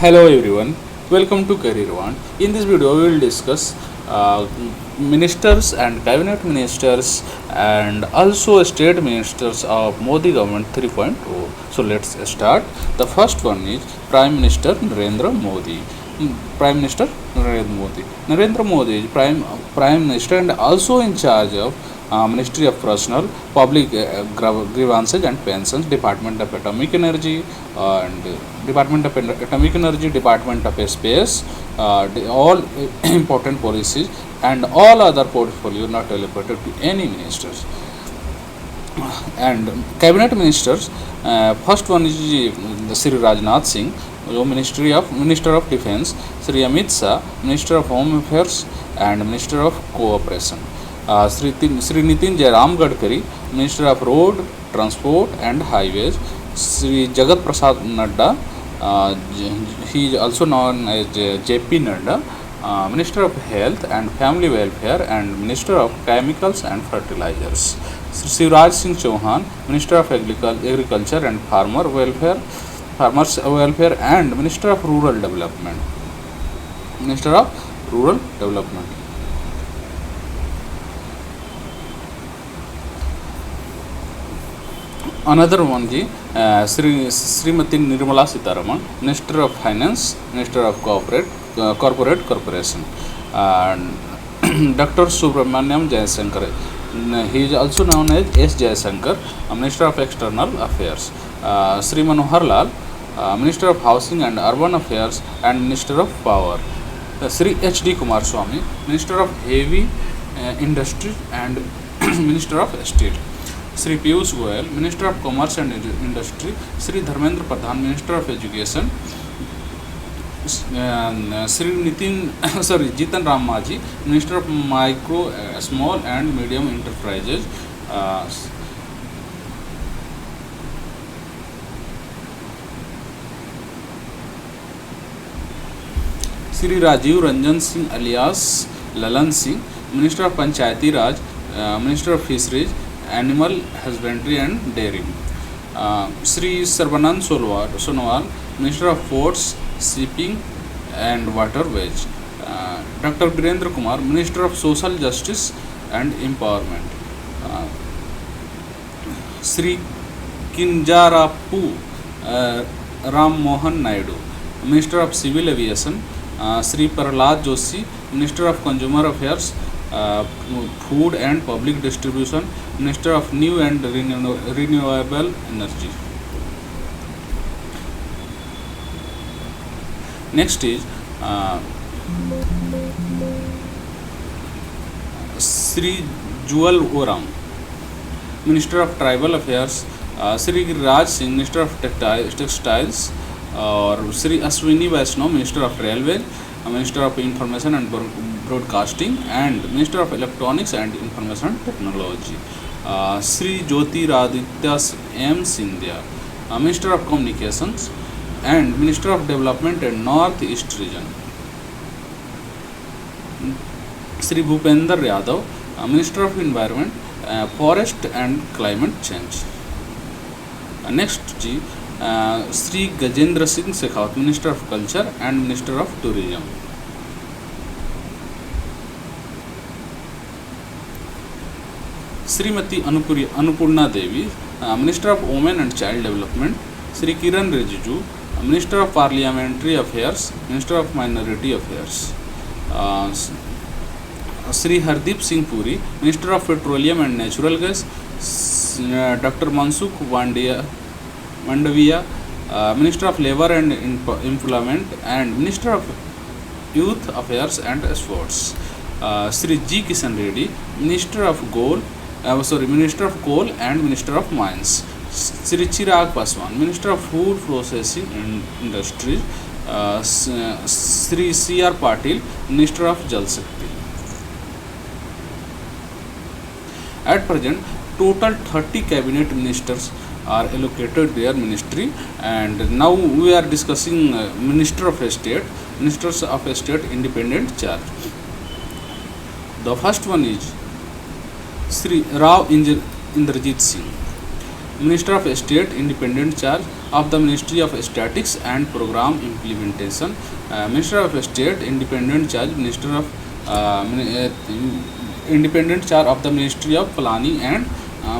Hello everyone, welcome to Career One. In this video, we will discuss ministers and cabinet ministers and also state ministers of Modi government 3.0. So let's start. The first one is Prime Minister Narendra Modi. Prime Minister Narendra Modi. Narendra Modi is Prime Minister and also in charge of Ministry of Personal, Public Grievances and Pensions, Department of Atomic Energy, and Department of Atomic Energy, Department of Space, all important policies and all other portfolio not allocated to any ministers. And cabinet ministers, first one is Sri Rajnath Singh, Minister of Defence, Sri Amit Shah, Minister of Home Affairs and Minister of Cooperation. Sri Nitin Jairam Gadkari, Minister of Road, Transport and Highways. Sri Jagat Prasad Nadda, he is also known as JP Nadda, Minister of Health and Family Welfare and Minister of Chemicals and Fertilizers. Sri Shivraj Singh Chauhan, Minister of Agriculture and Farmers Welfare and Minister of Rural Development. Minister of Rural Development. Another one ji, Srimati Nirmala Sitharaman, Minister of Finance, Minister of Corporate Corporation, and Dr. Subramaniam Jayasankar. He is also known as S. Jayasankar, Minister of External Affairs. Sri Manohar Lal, Minister of Housing and Urban Affairs and Minister of Power. Sri H. D. Kumaraswamy, Minister of Heavy Industry and Minister of State. Sri Piyush Goyal, Minister of Commerce and Industry. Sri Dharmendra Pradhan, Minister of Education. Sri Jitan Ram Majhi, Minister of Micro, Small and Medium Enterprises. Sri Rajiv Ranjan Singh alias Lalan Singh, Minister of Panchayati Raj, Minister of Fisheries, Animal Husbandry and Dairy. Sri Sarbanand Sonowal, Minister of Ports, Shipping and Waterways. Dr. Virendra Kumar, Minister of Social Justice and Empowerment. Sri Kinjarapu Ram Mohan Naidu, Minister of Civil Aviation. Sri Prahlad Joshi, Minister of Consumer Affairs, Food and Public Distribution, Minister of New and Renewable Energy. Next is Sri Jewel Oram, Minister of Tribal Affairs. Sri Raj Singh, Minister of Textiles. और Shri Ashwini Vaishnaw, minister of railway, minister of information and broadcasting and minister of electronics and information technology. Shri Jyotiraditya M Scindia, minister of communications and minister of development and north east region. Shri Bhupender Yadav, minister of environment, forest and climate change. Next जी, Sri Gajendra Singh Shekhawat, Minister of Culture and Minister of Tourism. Srimati Annapurna Devi, Minister of Women and Child Development. Sri Kiran Rijiju, Minister of Parliamentary Affairs, Minister of Minority Affairs. Sri Hardeep Singh Puri, Minister of Petroleum and Natural Gas. Dr. Mansukh Mandavia, Minister of Labour and Employment and Minister of Youth Affairs and Sports. Sri G. Kishan Reddy, Minister of Coal and Minister of Mines. Sri Chirag Paswan, Minister of Food Processing Industries. Sri C. R. Patil, Minister of Jal Shakti. At present, total 30 cabinet ministers are allocated their ministry, and now we are discussing Ministers of State independent charge. The first one is Sri Rao Indrajit Singh, Minister of State, independent charge of the Ministry of Statistics and Program Implementation. Minister of State, independent charge, independent charge of the Ministry of Planning and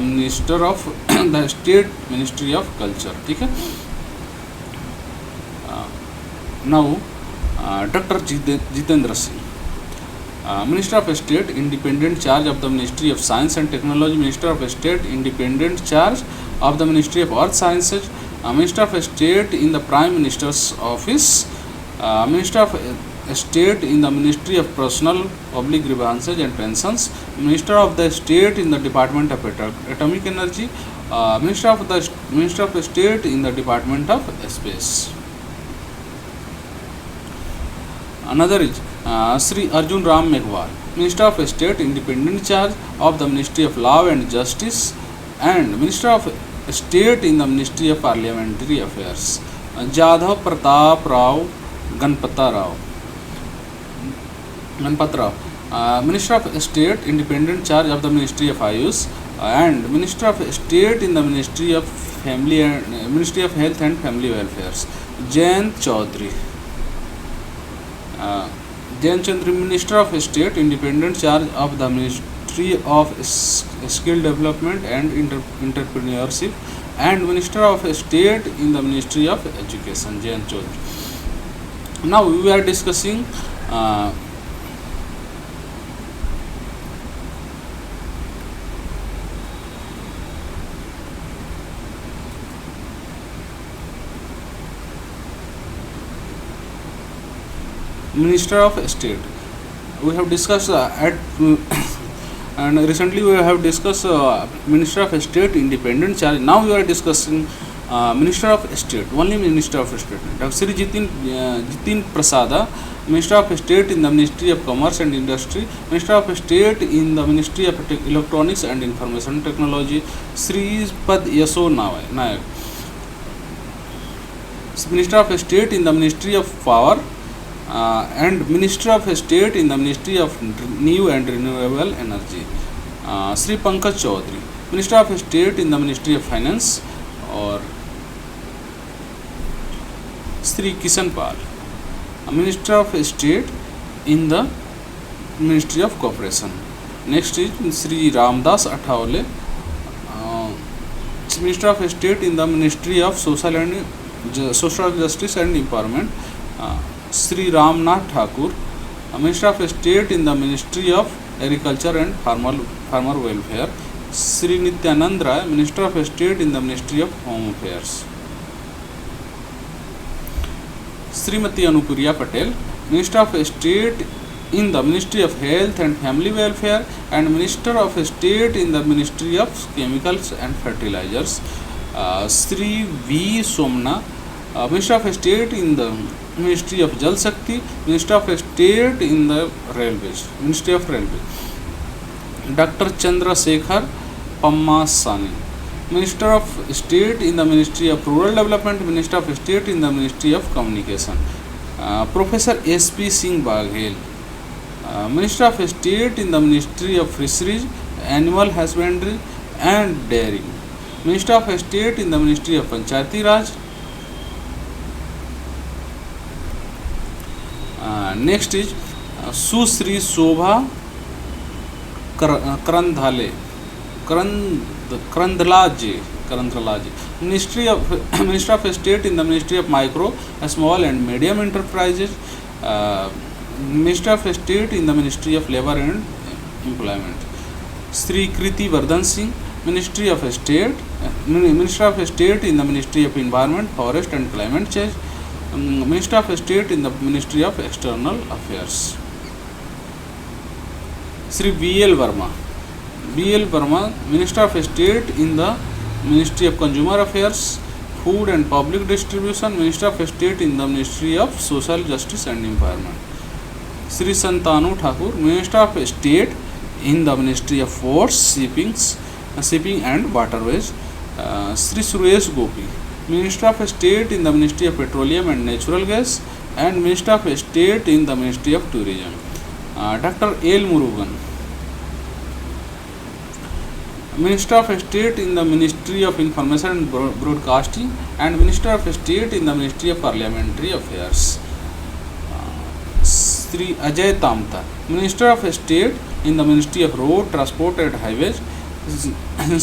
Minister of the State Ministry of Culture. ठीक है. Now Dr. Jitendra Singh, Minister of State, independent charge of the Ministry of Science and Technology. Minister of State, independent charge of the Ministry of Earth Sciences. Minister of State in the Prime Minister's Office. Minister of State in the Ministry of Personal, Public Grievances and Pensions. Minister of the State in the Department of Atomic Energy. Minister of State in the Department of Space. Another is Sri Arjun Ram Meghwal, Minister of State, independent charge of the Ministry of Law and Justice, and Minister of State in the Ministry of Parliamentary Affairs. Jadhav Pratap Rao Ganpata Rao, Minister of State, independent charge of the Ministry of Ayush, and Minister of State in the Ministry of Health and Family Welfare. Jayant Chaudhary, Minister of State, independent charge of the Ministry of Skill Development and Entrepreneurship, and Minister of State in the Ministry of Education. Jayant Chaudhary. Now we are discussing Minister of State. We have discussed and recently we have discussed Minister of State, independent charge. Now we are discussing Minister of State, only Minister of State. Dr. Sri Jitin Prasada, Minister of State in the Ministry of Commerce and Industry. Minister of State in the Ministry of Electronics and Information Technology. Sri Pad Yaso Nayak, Minister of State in the Ministry of Power, and Minister of State in the Ministry of New and Renewable Energy. Sri Pankaj Chaudhary, Minister of State in the Ministry of Finance, or Sri Kishan Pal, Minister of State in the Ministry of Cooperation. Next is Sri Ramdas Athawale, Minister of State in the Ministry of Social Justice and Empowerment. Sri Ramnath Thakur, Minister of State in the Ministry of Agriculture and Farmer Welfare. Sri Nityanand Rai, Minister of State in the Ministry of Home Affairs. Srimati Anupriya Patel, Minister of State in the Ministry of Health and Family Welfare, and Minister of State in the Ministry of Chemicals and Fertilizers. Sri V. Somna, Minister of State in the Ministry of Jal Shakti, Minister of State in the Ministry of Railways. Dr. Chandra Sekhar Pammasani, Minister of State in the Ministry of Rural Development, Minister of State in the Ministry of Communication. Professor S.P. Singh Baghel, Minister of State in the Ministry of Fisheries, Animal Husbandry and Dairy. Minister of State in the Ministry of Panchayati Raj. Next is Susri Shobha Karandhalaje, Minister of State in the Ministry of Micro, Small and Medium Enterprises. Minister of State in the Ministry of Labour and Employment. Sri Kriti Vardhan Singh, Minister of State in the Ministry of Environment, Forest and Climate Change. Minister of State in the Ministry of External Affairs. Sri B.L. Verma, Minister of State in the Ministry of Consumer Affairs, Food and Public Distribution, Minister of State in the Ministry of Social Justice and Empowerment. Sri Santanu Thakur, Minister of State in the Ministry of Ports, Shipping and Waterways. Sri Suresh Gopi, Minister of State in the Ministry of Petroleum and Natural Gas, and Minister of State in the Ministry of Tourism. Dr. L. Murugan, Minister of State in the Ministry of Information and Broadcasting, and Minister of State in the Ministry of Parliamentary Affairs. Sri Ajay Tamtar, Minister of State in the Ministry of Road, Transport and Highways.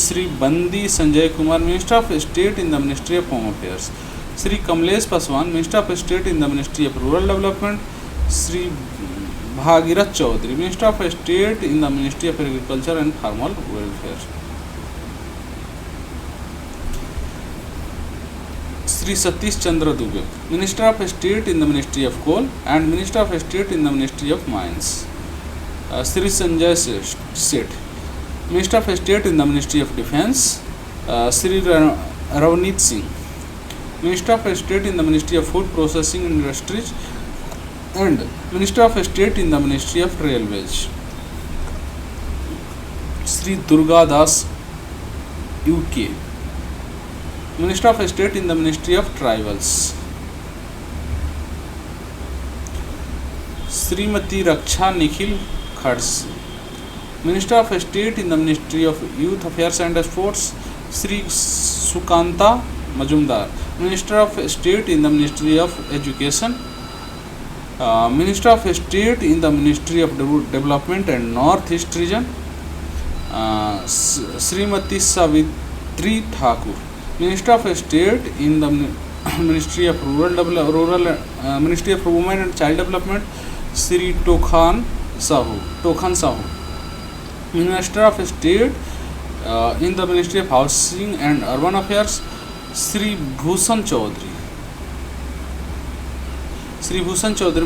Sri Bandi Sanjay Kumar, Minister of State in the Ministry of Home Affairs. Sri Kamlesh Paswan, Minister of State in the Ministry of Rural Development. Sri Bhagirath Chaudhary, Minister of State in the Ministry of Agriculture and Farmer Welfare. Sri Satish Chandra Dubey, Minister of State in the Ministry of Coal and Minister of State in the Ministry of Mines. Sri Sanjay Seth, Minister of State in the Ministry of Defence. Sri Ravneet Singh, Minister of State in the Ministry of Food Processing Industries and Minister of State in the Ministry of Railways. Sri Durga Das UK, Minister of State in the Ministry of Tribals. Srimati Raksha Nikhil Khadse, Minister of State in the Ministry of Youth Affairs and Sports. Sri Sukanta Majumdar, Minister of State in the Ministry of Education. Minister of State in the Ministry of Development and North East Region. Srimati Savitri Thakur, Minister of State in the Ministry of Ministry of Women and Child Development. Sri Tokhan Sahu, Minister of State in the Ministry of Housing and Urban Affairs. Sri Bhushan Chaudhary,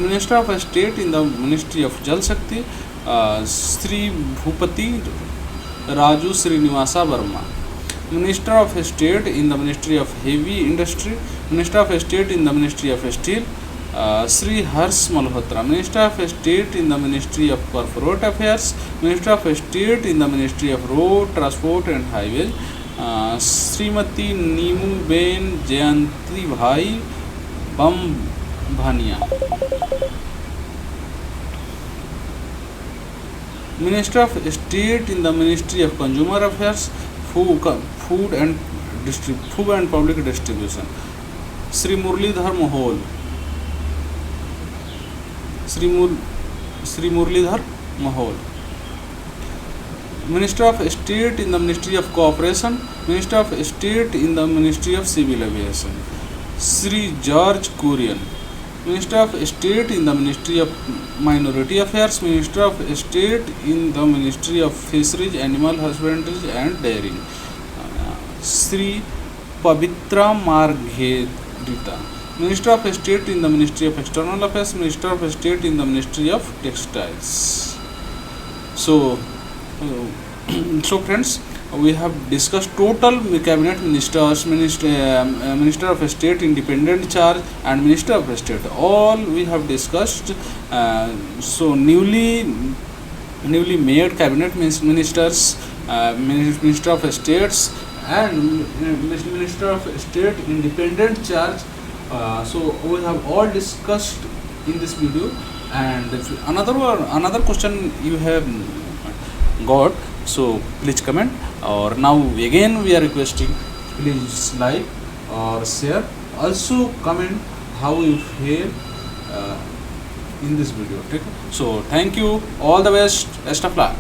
Minister of State in the Ministry of Jal Shakti. Sri Bhupati Raju Srinivasa Verma, Minister of State in the Ministry of Heavy Industry. Minister of State in the Ministry of Steel. Sri Harsh Malhotra, Minister of State in the Ministry of Corporate Affairs. Minister of State in the Ministry of Road, Transport and Highways. Srimati Neemu Ben Jayanti Bhai Bambhania, Minister of State in the Ministry of Consumer Affairs, Food and Public Distribution. Sri Murlidhar Mohol, Sri Murlidhar Mohol, Minister of State in the Ministry of Cooperation. Minister of State in the Ministry of Civil Aviation. Sri George Kurian, Minister of State in the Ministry of Minority Affairs. Minister of State in the Ministry of Fisheries, Animal Husbandry and Dairying. Sri Pavitra Margherita, Minister of State in the Ministry of External Affairs. Minister of State in the Ministry of Textiles. So friends, we have discussed total cabinet ministers, Minister of State independent charge and Minister of State. All we have discussed. So newly made cabinet ministers, Minister of States and Minister of State independent charge. So we have all discussed in this video. And if another question you have got, so please comment. Or now again we are requesting, please like or share. Also comment how you feel in this video. Okay? So thank you. All the best. Best of luck.